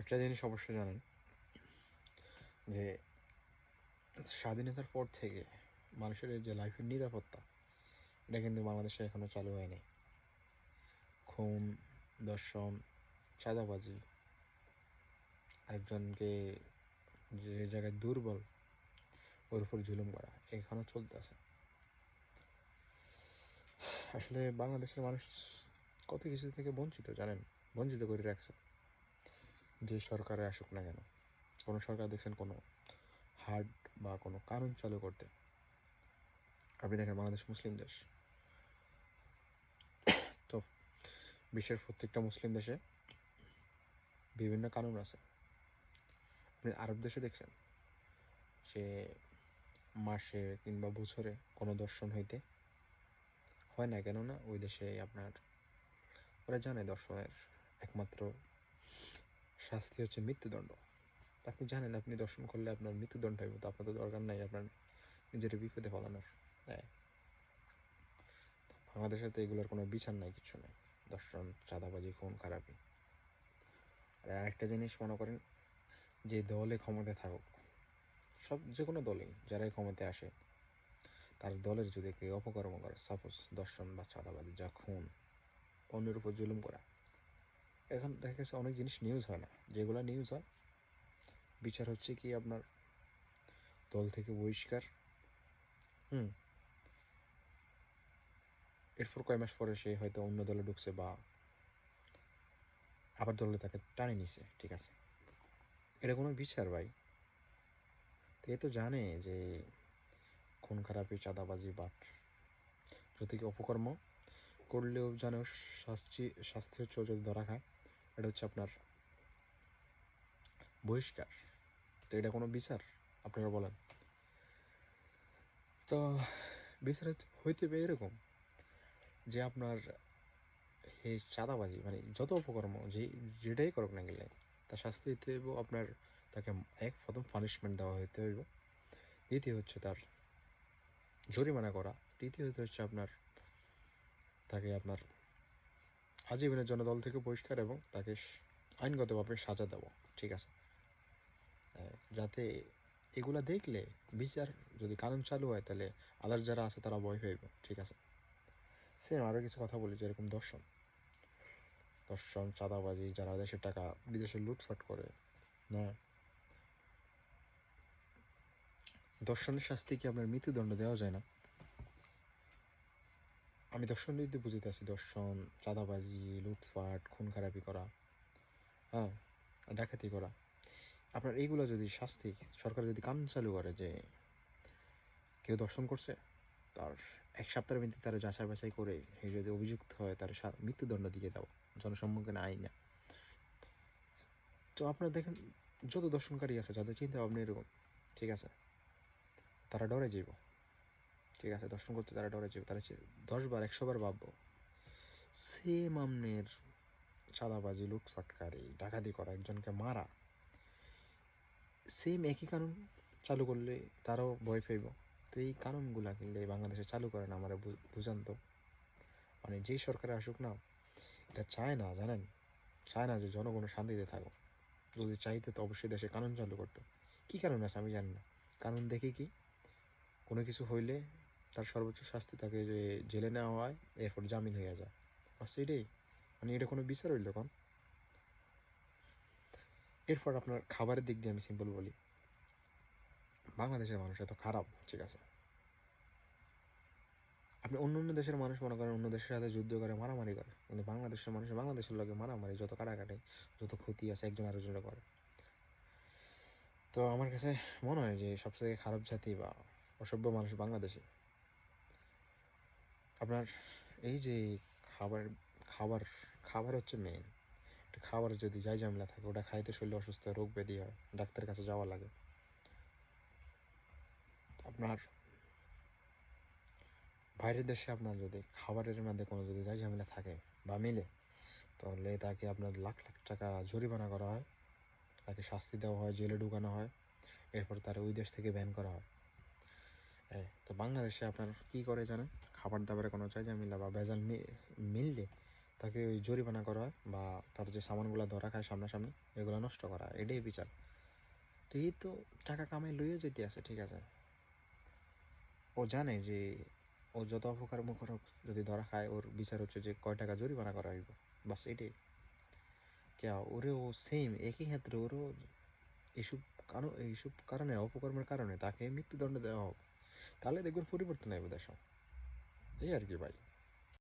একটা জিনিস অবশ্যই জানেন যে স্বাধীনতার পর থেকে মানুষের এই যে লাইফের নিরাপত্তা, এটা কিন্তু বাংলাদেশে এখনও চালু হয়নি। খুন, দর্শন, চাঁদাবাজি, আরেকজনকে যে জায়গায় দুর্বল ওর উপর জুলুম করা এখনও চলতে আছে। আসলে বাংলাদেশের মানুষ কত কিছু থেকে বঞ্চিত জানেন, বঞ্চিত করে রাখছে। যে সরকারে আসুক না কেন, কোনো সরকার দেখছেন কোনো হার্ড বা কোনো কানুন চালু করতে, আপনি দেখেন বাংলাদেশ মুসলিম দেশ, তো বিশ্বের প্রত্যেকটা মুসলিম দেশে বিভিন্ন কানুন আছে। আপনি আরব দেশে দেখছেন যে মাসে কিংবা বছরে কোনো দর্শন হইতে হয় না, কেননা ওই দেশে আপনার ওরা জানে দর্শনের একমাত্র শাস্তি হচ্ছে মৃত্যুদণ্ড। আপনি জানেন আপনি দর্শন করলে আপনার মৃত্যুদণ্ড হইব, তো আপনার তো দরকার নাই আপনার নিজের বিপদে ফেলানোর। হ্যাঁ, বাংলাদেশে তো এগুলোর কোনো বিচার নাই, কিছু নাই। দর্শন, চাঁদাবাজি, খুন খারাপি। আর আরেকটা জিনিস মনে করেন, যে দলে ক্ষমতায় থাকুক, সব যে কোনো দলেই যারাই ক্ষমতায় আসে, তার দলের যদি কেউ অপকর্ম করে, সাপোজ দর্শন বা চাঁদাবাজি, যা খুন, অন্যের উপর জুলুম করা, এখন দেখা গেছে অনেক জিনিস নিউজ হয় না, যেগুলো নিউজ হয় বিচার হচ্ছে কি আপনার দল থেকে বহিষ্কার। এরপর কয় মাস পরে সে হয়তো অন্য দলে ঢুকছে বা আবার দলে তাকে টানে নিছে, ঠিক আছে, এটা কোনো বিচার ভাই? তো এ তো জানে যে খুন খারাপি, চাঁদাবাজি, বাট যদি কি অপকর্ম করলেও জানে শাস্তি হচ্ছে যদি ধরা খায়, এটা হচ্ছে আপনার বহিষ্কার। তো এটা কোনো বিচার আপনারা বলেন? তো বিচার হইতে হবে এরকম যে আপনার এই চাঁদাবাজি মানে যত অপকর্ম যেটাই করুক না গেলে তার শাস্তি হইতে হইব আপনার, তাকে প্রথম পানিশমেন্ট দেওয়া হইতে হইব, দ্বিতীয় হচ্ছে তার জরিমানা করা, তৃতীয়ত হচ্ছে আপনার তাকে আপনার আজীবনের জন্য দল থেকে বহিষ্কার এবং তাকে আইনগতভাবে সাজা দেবো, ঠিক আছে? যাতে এগুলা দেখলে বিচার যদি কানুন চালু হয় তাহলে আদার্স যারা আছে তারা ভয় পাইব, ঠিক আছে? সেম আরও কিছু কথা বলি, যেরকম দর্শন, চাঁদাবাজি, যারা দেশের টাকা বিদেশে লুটপাট করে না, দর্শনের শাস্তি কি আপনার মৃত্যুদণ্ড দেওয়া যায় না? আমি দর্শন দিতে বুঝিতেছি দর্শন, চাঁদাবাজি, লুটপাট, খুন খারাপি করা, হ্যাঁ, ডাকাতি করা, আপনার এইগুলো যদি শাস্তি সরকার যদি কানুন চালু করে যে কেউ দর্শন করছে, তার এক সপ্তাহের মধ্যে তারা যাচাই বাছাই করে সে যদি অভিযুক্ত হয় তার মৃত্যুদণ্ড দিয়ে দাও, জনসম্মুখে আইন। তো আপনারা দেখেন যত দর্শনকারী আছে যাদের চিন্তা ভাবনা এরকম, ঠিক আছে, তারা ডরে যাইব, ঠিক আছে, দর্শন করতে তারা ডরে যাবে, তারা 10 বার 100 বার ভাববো। সেম আমনের চাঁদাবাজি, লুটপাটকারী, ডাকাতি করা, একজনকে মারা, সেম একই কানুন চালু করলে তারাও ভয় পাইব। তো এই কানুনগুলা কিন্তু বাংলাদেশে চালু করে না, আমার বুঝান তো। মানে যেই সরকারে আসুক না, এটা চায় না, জানেন, চায় না যে জনগণ শান্তিতে থাকুক। যদি চাইতে তো অবশ্যই দেশে কানুন চালু করতো। কী কারণ আছে আমি জানি না, কানুন দেখে কি কোনো কিছু হইলে তার সর্বোচ্চ শাস্তি তাকে যে জেলে নেওয়া হয়, এরপর জামিন হয়ে যায়, বাস এটাই। মানে এটা কোনো বিচার হইল কম? এরপর আপনার খাবারের দিক দিয়ে আমি সিম্পল বলি, বাংলাদেশের মানুষ এত খারাপ, ঠিক আছে, আপনি অন্য অন্য দেশের মানুষ মনে করেন অন্য দেশের সাথে যুদ্ধ করে, মারামারি করে, কিন্তু বাংলাদেশের মানুষ বাংলাদেশের লোকে মারামারি, যত কাটাকাটি, যত ক্ষতি আছে একজন আরেকজনের করে। তো আমার কাছে মনে হয় যে সবথেকে খারাপ জাতি বা অসভ্য মানুষ বাংলাদেশে। আপনার এই যে খাবার খাবার খাবার হচ্ছে মেন, খাবার যদি যাই ঝামেলা থাকে ওটা খাইতে শরীরে অসুস্থ, রোগ ব্যাধি হয়, ডাক্তারের কাছে যাওয়া লাগে। আপনার বাইরের দেশে আপনার যদি খাবারের মধ্যে কোনো যদি যাই ঝামেলা থাকে বা মিলে, তাহলে তাকে আপনার লাখ লাখ টাকা জরিমানা করা হয়, তাকে শাস্তি দেওয়া হয়, জেলে ঢুকানো হয়, এরপর তার ওই দেশ থেকে ব্যান করা হয়। তো বাংলাদেশে আপনার কি করে জানেন, খাবার দাবারে কোনো যাই ঝামেলা বা ভেজাল মিললে তাকে ওই জরিমানা করা হয় বা তার যে সামানগুলো ধরা খায় সামনাসামনি এগুলো নষ্ট করা হয়, এটাই বিচার। তো এই তো টাকা কামাই লইয়া যেতে আছে, ঠিক আছে, ও জানে যে ও যত অপকর্ম করুক যদি ধরা খায় ওর বিচার হচ্ছে যে কয় টাকা জরিমানা করা হইব, বাস এটাই। কে ওরেও সেম একই ক্ষেত্রে ওরও এইসব এইসব কারণে অপকর্মের কারণে তাকে মৃত্যুদণ্ড দেওয়া হোক, তাহলে দেখবেন পরিবর্তন আসবে দেশ, এই আর কি ভাই।